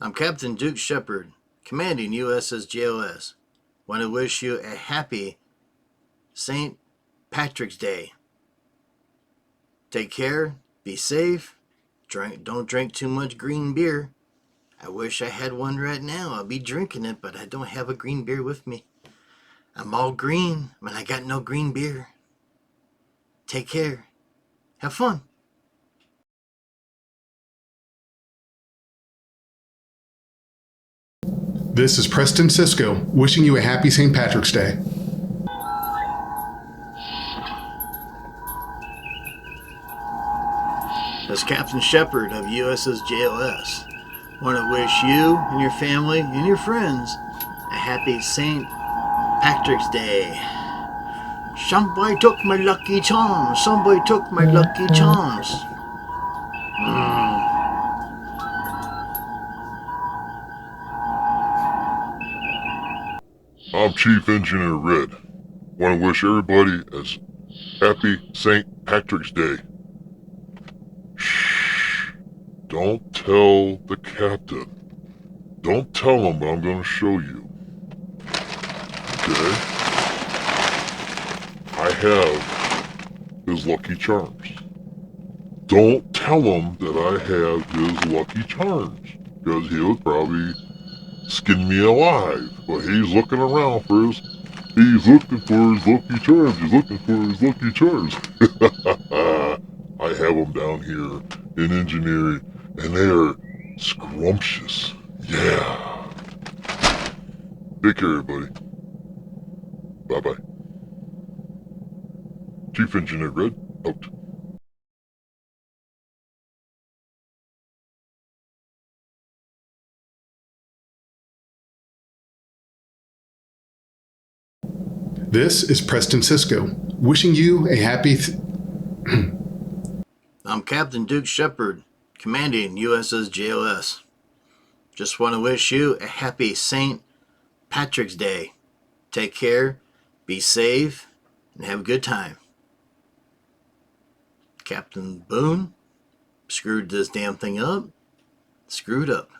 I'm Captain Duke Shepard, commanding USS JOS. Want to wish you a happy St. Patrick's Day. Take care, be safe, don't drink too much green beer. I wish I had one right now. I'll be drinking it, but I don't have a green beer with me. I'm all green, but I got no green beer. Take care. Have fun. This is Preston Cisco, wishing you a happy St. Patrick's Day. As Captain Shepard of USS JOS, want to wish you and your family and your friends a happy St. Patrick's Day. Somebody took my lucky charms. Somebody took my lucky charms. I'm Chief Engineer Red. Want to wish everybody a happy St. Patrick's Day. Shh. Don't tell the captain. Don't tell him, but I'm going to show you. Okay? I have his lucky charms. Don't tell him that I have his lucky charms, because he would probably skin me alive. But he's looking around for his... He's looking for his lucky charms. He's looking for his lucky charms. I have them down here in engineering, and they are scrumptious. Yeah. Take care, everybody. Bye-bye. Chief Engineer Red, out. This is Preston Cisco, wishing you a happy... I'm Captain Duke Shepard, commanding USS JOS. Just want to wish you a happy St. Patrick's Day. Take care, be safe, and have a good time. Captain Boone screwed this damn thing up. Screwed up.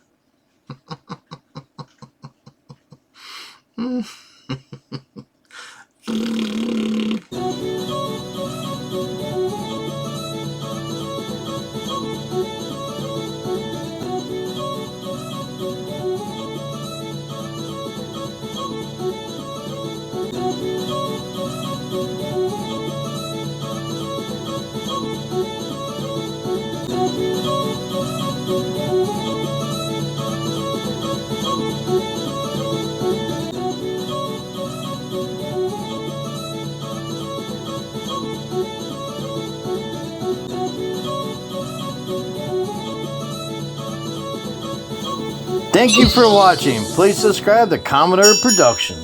Thank you for watching. Please subscribe to Commodore Productions.